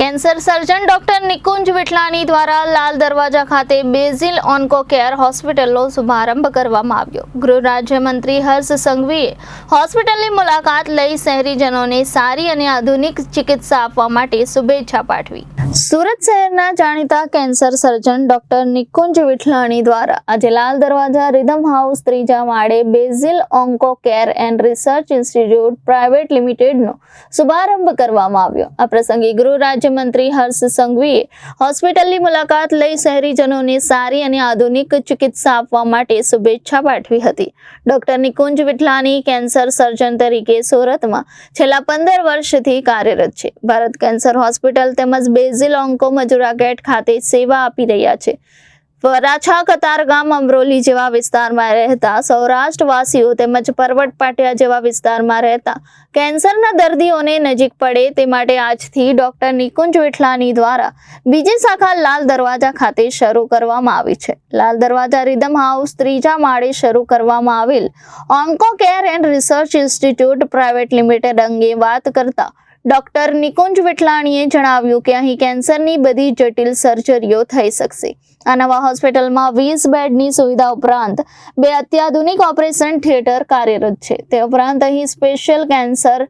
Cancer surgeon doctor Nikunj Vithlani દ્વારા લાલ દરવાજા ખાતે basil onco care હોસ્પિટલનો શુભારંભ કરવામાં આવ્યો। ગૃહ રાજ્યમંત્રી હર્ષ સંઘવીએ હોસ્પિટલની મુલાકાત લઈ શહેરીજનોને સારી અને આધુનિક ચિકિત્સા આપવા માટે શુભેચ્છા પાઠવી। સુરત શહેરના જાણીતા cancer surgeon doctor Nikunj Vithlani દ્વારા આજે લાલ દરવાજા રિધમ હાઉસ ત્રીજા માળે Basil onco care and research institute private લિમિટેડનો શુભારંભ કરવામાં આવ્યો। આ પ્રસંગે ગૃહ રાજ્યમંત્રી હર્ષ સંઘવીએ હોસ્પિટલની મુલાકાત લઈ શહેરીજનોને સારી અને આધુનિક ચિકિત્સા આપવા માટે શુભેચ્છા પાઠવી હતી। Doctor Nikunj Vithalani cancer surgeon તરીકે સુરતમાં છેલ્લા 15 વર્ષથી કાર્યરત છે। ભારત કેન્સર હોસ્પિટલ તેમજ બેઝિલ ઓન્કો મજુરા ગેટ ખાતે સેવા આપી રહ્યા છે। વરાછા કતારગામ અમરોલી જેવા વિસ્તારમાં રહેતા સૌરાષ્ટ્રવાસીઓ તેમજ પર્વત પાટિયા જેવા વિસ્તારમાં રહેતા કેન્સરના દર્દીઓને નજીક પડે તે માટે આજથી ડોક્ટર નિકુંજ વિઠલાણી દ્વારા બીજી શાખા લાલ દરવાજા ખાતે શરૂ કરવામાં આવી છે। લાલ દરવાજા રિધમ હાઉસ ત્રીજા માળે શરૂ કરવામાં આવેલ onco care and research institute private limited અંગે વાત કરતા ડોક્ટર નિકુંજ વિઠલાણીએ જણાવ્યું કે અહીં કેન્સરની બધી જટિલ સર્જરીઓ થઈ શકશે। આ નવા હોસ્પિટલમાં 20 બેડની સુવિધા ઉપરાંત 2 અત્યાધુનિક ઓપરેશન થિયેટર કાર્યરત છે। તે ઉપરાંત અહીં special cancer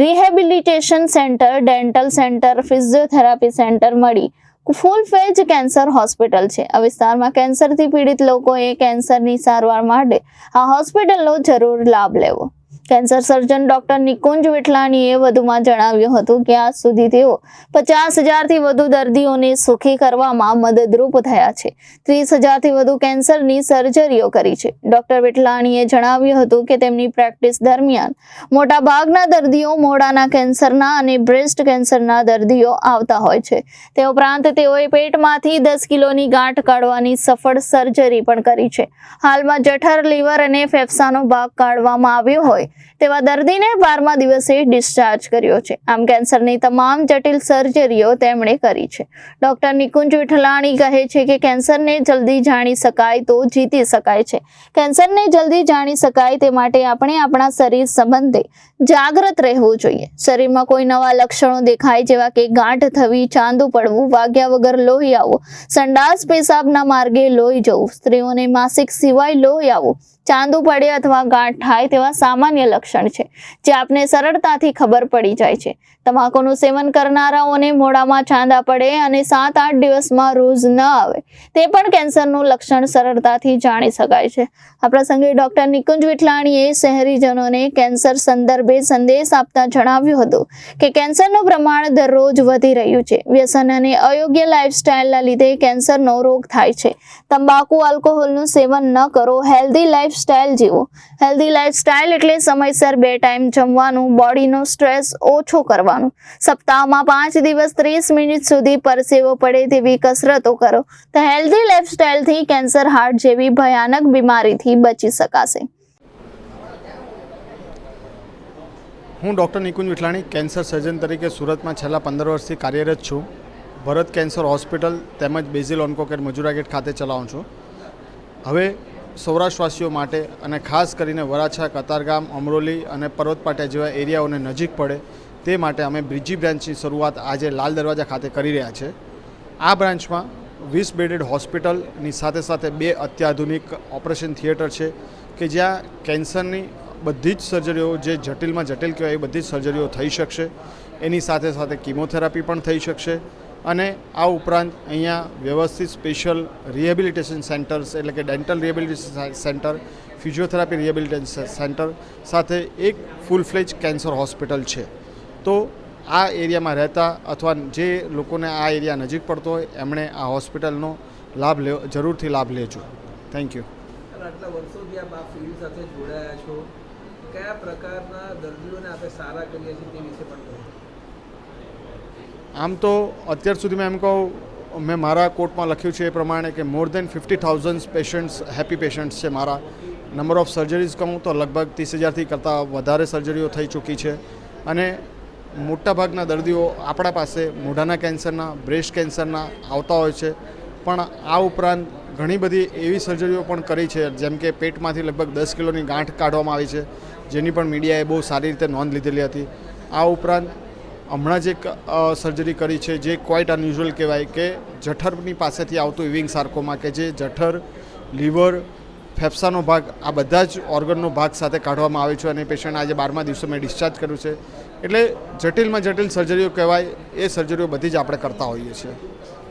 rehabilitation centre, dental centre, physiotherapy centre મળી ફૂલ ફેજ કેન્સર હોસ્પિટલ છે। આ વિસ્તારમાં કેન્સરથી પીડિત લોકોએ કેન્સરની સારવાર માટે આ હોસ્પિટલનો જરૂર લાભ લેવો। કેન્સર સર્જન ડોક્ટર નિકુંજ વિઠલાણીએ વધુમાં જણાવ્યું હતું કે આજ સુધી તેઓ 50,000થી વધુ દર્દીઓને સુખી કરવામાં મદદરૂપ થયા છે। 30,000થી વધુ કેન્સરની સર્જરીઓ કરી છે। ડોક્ટર વિઠલાણીએ જણાવ્યું હતું કે તેમની પ્રેક્ટિસ દરમિયાન મોટાભાગના દર્દીઓ મોઢાના કેન્સરના અને બ્રેસ્ટ કેન્સરના દર્દીઓ આવતા હોય છે। તે ઉપરાંત તેઓએ પેટમાંથી 10 કિલોની ગાંઠ કાઢવાની સફળ સર્જરી પણ કરી છે। હાલમાં જઠર, લીવર અને ફેફસાનો ભાગ કાઢવામાં આવ્યો હોય તેવા દર્દીને 12મા દિવસે ડિસ્ચાર્જ કર્યો છે। આમ કેન્સરની તમામ જટિલ સર્જરીઓ તેમણે કરી છે। ડોક્ટર નિકુંજ વિઠલાણી કહે છે કે કેન્સરને જલ્દી જાણી શકાય તો જીતી શકાય છે। કેન્સરને જલ્દી જાણી શકાય તે માટે આપણે આપણા શરીર સંબંધે જાગૃત રહેવું જોઈએ। શરીરમાં કોઈ નવા લક્ષણો દેખાય જેવા કે ગાંઠ થવી, ચાંદુ પડવું, વાગ્યા વગર લોહી આવવું, સંડાસ પેશાબના માર્ગે લોહી જવું, સ્ત્રીઓને માસિક સિવાય લોહી આવવું, ચાંદુ પડે અથવા ગાંઠ થાય તેવા સામાન્ય લક્ષણ છે જે આપને સરળતાથી ખબર પડી જાય છે। તમાકુનું સેવન કરનારાઓને મોઢામાં ચાંદા પડે અને 7-8 દિવસમાં રોજ ન આવે તે પણ કેન્સરનું લક્ષણ સરળતાથી જાણી શકાય છે। આ પ્રસંગે ડોક્ટર નિકુંજ વિઠલાણીએ શહેરીજનોને કેન્સર સંદર્ભે સંદેશ આપતા જણાવ્યું હતું કે કેન્સરનું પ્રમાણ દરરોજ વધી રહ્યું છે। વ્યસન અને અયોગ્ય લાઇફસ્ટાઇલના લીધે કેન્સરનો રોગ થાય છે। તંબાકુ, આલ્કોહોલનું સેવન ન કરો, હેલ્ધી લાઇફસ્ટાઇલ જીવો। હેલ્ધી લાઇફસ્ટાઇલ એટલે સમયસર 2 ટાઈમ જમવાનું, બોડીનો સ્ટ્રેસ ઓછો કરવાનો, સપ્તાહમાં 5 દિવસ 30 મિનિટ સુધી પરસેવો પડે તેવી કસરતો કરો તો હેલ્ધી લાઇફસ્ટાઇલથી કેન્સર, હાર્ટ જેવી ભયાનક બીમારીથી બચી શકાશે। હું doctor Nikunj Vithalani cancer surgeon તરીકે સુરતમાં છેલ્લા 15 વર્ષથી કાર્યરત છું। ભરત કેન્સર હોસ્પિટલ તેમજ Basil onco Care Majura gate ખાતે ચલાવું છું। હવે સૌરાષ્ટ્રવાસીઓ માટે અને ખાસ કરીને વરાછા, કતારગામ, અમરોલી અને પર્વત પાટિયા જેવા એરિયાઓને નજીક પડે તે માટે અમે બીજી બ્રાન્ચની શરૂઆત આજે લાલ દરવાજા ખાતે કરી રહ્યા છે। આ બ્રાન્ચમાં 20 બેડેડ હોસ્પિટલની સાથે સાથે 2 અત્યાધુનિક ઓપરેશન થિયેટર છે કે જ્યાં કેન્સરની બધી જ સર્જરીઓ જે જટિલમાં જટિલ કહેવાય એ બધી જ સર્જરીઓ થઈ શકશે। એની સાથે સાથે કિમોથેરાપી પણ થઈ શકશે અને આ ઉપરાંત અહીંયા વ્યવસ્થિત સ્પેશિયલ રિહેબિલિટેશન સેન્ટર્સ એટલે કે dental rehabilitation centre, physiotherapy rehabilitation centre સાથે એક ફૂલ ફ્લેજ કેન્સર હોસ્પિટલ છે। તો આ એરિયામાં રહેતા અથવા જે લોકોને આ એરિયા નજીક પડતો હોય એમણે આ હોસ્પિટલનો લાભ જરૂરથી લાભ લેજો। Thank you. આટલા વર્ષોથી આપ આ ફિલ્ડ સાથે જોડાયા છો, કયા પ્રકારના દર્દીઓને આપણે સારા કરીએ છીએ તે વિશે પણ કહો। આમ તો અત્યાર સુધીમાં એમ કહું, મેં મારા કોર્ટમાં લખ્યું છે એ પ્રમાણે કે મોર દેન 50,000 પેશન્ટ્સ હેપી પેશન્ટ્સ છે મારા। નંબર ઓફ સર્જરીઝ કહું તો લગભગ 30,000થી કરતાં વધારે સર્જરીઓ થઈ ચૂકી છે અને મોટાભાગના દર્દીઓ આપણા પાસે મોઢાના કેન્સરના, બ્રેસ્ટ કેન્સરના આવતા હોય છે। પણ આ ઉપરાંત ઘણી બધી એવી સર્જરીઓ પણ કરી છે જેમ કે પેટમાંથી લગભગ 10 કિલોની ગાંઠ કાઢવામાં આવી છે જેની પણ મીડિયાએ બહુ સારી રીતે નોંધ લીધેલી હતી। આ ઉપરાંત હમણાં જ એક સર્જરી કરી છે જે ક્વાઇટ અનયુઝ્યુઅલ કહેવાય કે જઠરની પાસેથી આવતું ઇવિંગ સાર્કોમા કે જે જઠર, લીવર, ફેફસાનો ભાગ આ બધા જ ઓર્ગનનો ભાગ સાથે કાઢવામાં આવે છે અને પેશન્ટ આજે 12મા દિવસે મેં ડિસ્ચાર્જ કર્યું છે. એટલે જટિલમાં જટિલ સર્જરીઓ કહેવાય એ સર્જરીઓ બધી જ આપણે કરતા હોઈએ છીએ.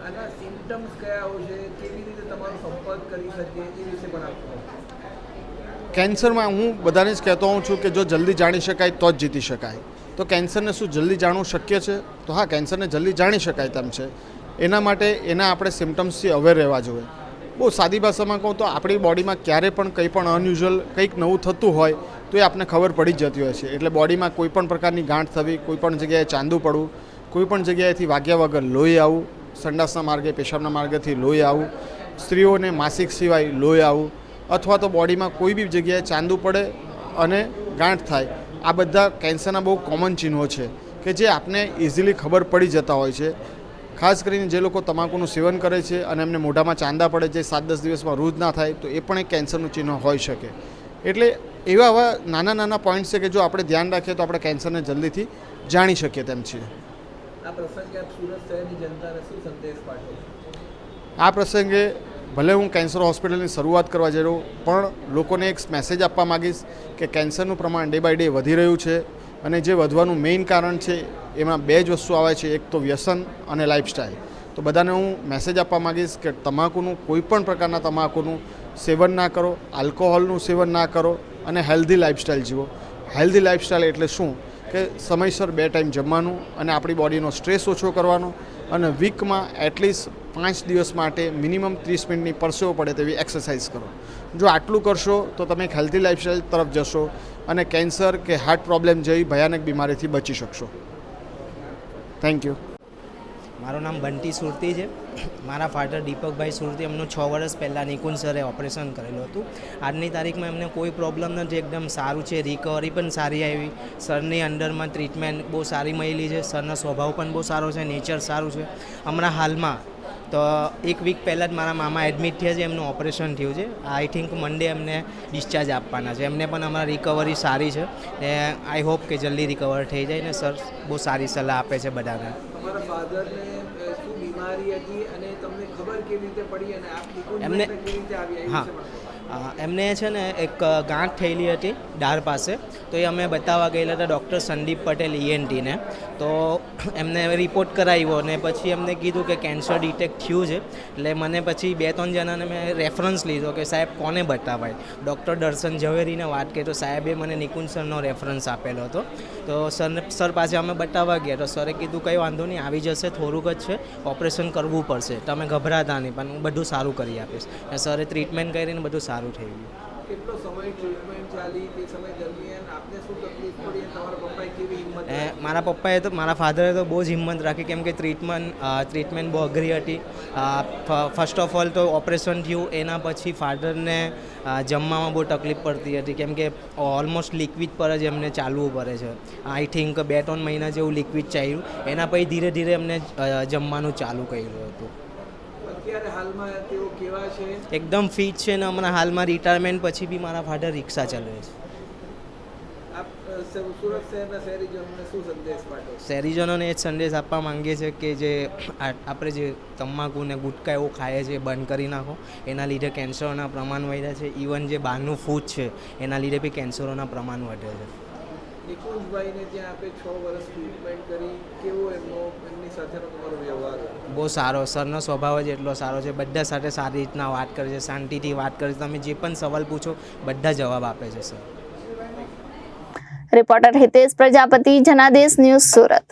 આના સિમ્પટમ્સ કયા હોય છે, કેવી રીતે તમારો સંપર્ક કરી શકીએ એ વિશે પણ આપો. કેન્સરમાં હું બધાને જ કહેતો હોઉં છું કે જો જલ્દી જાણી શકાય તો જ જીતી શકાય. તો કેન્સરને શું જલ્દી જાણવું શક્ય છે? તો હા, કેન્સરને જલ્દી જાણી શકાય તેમ છે. એના માટે એના આપણે સિમ્ટમ્સથી અવેર રહેવા જોઈએ. બહુ સાદી ભાષામાં કહું તો આપણી બોડીમાં ક્યારે પણ કંઈ પણ અનયુઝ્યુઅલ કંઈક નવું થતું હોય તો એ આપણને ખબર પડી જ જતી હોય છે. એટલે બોડીમાં કોઈ પણ પ્રકારની ગાંઠ થવી, કોઈ પણ જગ્યાએ ચાંદુ પડવું, કોઈ પણ જગ્યાએથી વાગ્યા વગર લોહી આવવું, સંડાસના માર્ગે, પેશાબના માર્ગેથી લોહી આવવું, સ્ત્રીઓને માસિક સિવાય લોહી આવવું, અથવા તો બોડીમાં કોઈ બી જગ્યાએ ચાંદુ પડે અને ગાંઠ થાય, આ બધા કેન્સરના બહુ કોમન ચિહ્નો છે કે જે આપને ઇઝીલી ખબર પડી જતા હોય છે. ખાસ કરીને જે લોકો તમાકુનું સેવન કરે છે અને એમને મોઢામાં ચાંદા પડે જે 7-10 દિવસમાં રૂજ ના થાય તો એ પણ એક કેન્સરનું ચિહ્ન હોઈ શકે. એટલે એવા નાના નાના પોઈન્ટ્સ છે કે જો આપણે ધ્યાન રાખીએ તો આપણે કેન્સરને જલ્દીથી જાણી શકીએ તેમ છીએ. આ પ્રસંગે આપ સુરત શહેરની જનતાને શું સંદેશ પાઠવો? આ પ્રસંગે ભલે હું કેન્સર હોસ્પિટલની શરૂઆત કરવા જઈ રહ્યો પણ લોકોને એક મેસેજ આપવા માગીશ કે કેન્સરનું પ્રમાણ ડે બાય ડે વધી રહ્યું છે અને જે વધવાનું મેઇન કારણ છે એમાં 2 જ વસ્તુ આવે છે, એક તો વ્યસન અને લાઇફસ્ટાઇલ. તો બધાને હું મેસેજ આપવા માગીશ કે તમાકુનું કોઈ પણ પ્રકારના તમાકુનું સેવન ના કરો, આલ્કોહોલનું સેવન ના કરો અને હેલ્ધી લાઇફસ્ટાઇલ જીવો. હેલ્ધી લાઇફસ્ટાઇલ એટલે શું કે સમયસર 2 ટાઈમ જમવાનું અને આપણી બોડીનો સ્ટ્રેસ ઓછો કરવાનો અને વીકમાં એટલીસ્ટ 5 દિવસ માટે મિનિમમ 30 મિનિટની પરસેવો પડે તેવી એક્સરસાઇઝ કરો. જો આટલું કરશો તો તમે એક હેલ્ધી લાઇફસ્ટાઇલ તરફ જશો અને કેન્સર કે હાર્ટ પ્રોબ્લેમ જેવી ભયાનક બીમારીથી બચી શકશો. Thank you. મારું નામ બંટી સુરતી છે. મારા ફાધર દીપકભાઈ સુરતી, એમનું 6 વર્ષ પહેલાં નિકુંજ સરે ઓપરેશન કરેલું હતું. આજની તારીખમાં એમને કોઈ પ્રોબ્લેમ નથી, એકદમ સારું છે, રિકવરી પણ સારી આવી. સરની અંડરમાં ટ્રીટમેન્ટ બહુ સારી મળેલી છે. સરનો સ્વભાવ પણ બહુ સારો છે, નેચર સારું છે. હમણાં હાલમાં તો 1 વીક પહેલાં જ મારા મામા એડમિટ થયા છે, એમનું ઓપરેશન થયું છે. આઈ થિંક મંડે એમને ડિસ્ચાર્જ આપવાના છે. એમને પણ અમારા રિકવરી સારી છે ને આઈ હોપ કે જલ્દી રિકવર થઈ જાય ને સર બહુ સારી સલાહ આપે છે બધાને. તમારા ફાધરને શું બીમારી હતી અને તમને ખબર કેવી રીતે પડી અને આપ નિકુંજ એમને- કેવી રીતે આવ્યા એ હા. વિશે પણ કહો. એમને છે ને એક ગાંઠ થયેલી હતી ડાળ પાસે, તો એ અમે બતાવવા ગયેલા હતા ડૉક્ટર સંદીપ પટેલ ENTને. તો એમને રિપોર્ટ કરાવ્યો અને પછી એમને કીધું કે કેન્સર ડિટેક્ટ થયું છે. એટલે મને પછી 2-3 જણાને મેં રેફરન્સ લીધો કે સાહેબ કોને બતાવાય. ડૉક્ટર દર્શન ઝવેરીને વાત કરી તો સાહેબે મને નિકુંજ સરનો રેફરન્સ આપેલો હતો. તો સર પાસે અમે બતાવવા ગયા તો સરે કીધું કંઈ વાંધો નહીં, આવી જશે, થોડુંક જ છે, ઓપરેશન કરવું પડશે, તમે ગભરાતા નહીં, પણ હું બધું સારું કરી આપીશ. અને સરે ટ્રીટમેન્ટ કરીને બધું સારું થઈ ગયું. કેટલો સમય ટ્રીટમેન્ટ ચાલી, તે સમય દરમિયાન આપને શું તકલીફ પડી અને તમારા પપ્પાએ કેવી હિંમત રાખી? મારા ફાધરે તો બહુ જ હિંમત રાખી, કેમ કે ટ્રીટમેન્ટ બહુ અઘરી હતી. ફર્સ્ટ ઓફ ઓલ તો ઓપરેશન થયું એના પછી ફાધરને જમવામાં બહુ તકલીફ પડતી હતી, કેમ કે ઓલમોસ્ટ લિક્વિડ પર જ એમને ચાલવું પડે છે. આઈ થિંક 2-3 મહિના જેવું લિક્વિડ ચાલ્યું. એના પછી ધીરે ધીરે એમને જમવાનું ચાલુ કર્યું હતું. અત્યારે હાલમાં તેઓ કેવા છે? એકદમ ફિટ છે ને હમણાં હાલમાં રિટાયરમેન્ટ પછી બી મારા ફાધર રિક્ષા ચલાવે છે. આપ સુરત શહેરના શહેરીજનોને શું સંદેશ પાઠવો? શહેરીજનોને એ જ સંદેશ આપવા માંગીએ છીએ કે જે આપણે જે તમાકુ ને ગુટકા એવું ખાઈએ છીએ બંધ કરી નાખો. એના લીધે કેન્સરોના પ્રમાણ વધ્યા છે. ઇવન જે બહારનું ફૂડ છે એના લીધે બી કેન્સરોના પ્રમાણ વધે છે. નિકુંજભાઈને ત્યાં આપે 6 વર્ષ ટ્રીટમેન્ટ કરી, કેવો એમની સાથેનો તમારો વ્યવહાર? બહુ સારો. સરનો સ્વભાવ જ એટલો સારો છે, બધા સાથે સારી રીતના વાત કરે છે, શાંતિથી વાત કરે છે. તમે જે પણ સવાલ પૂછો બધા જવાબ આપે છે sir. Reporter Hitesh Prajapati, Janadesh news, Surat.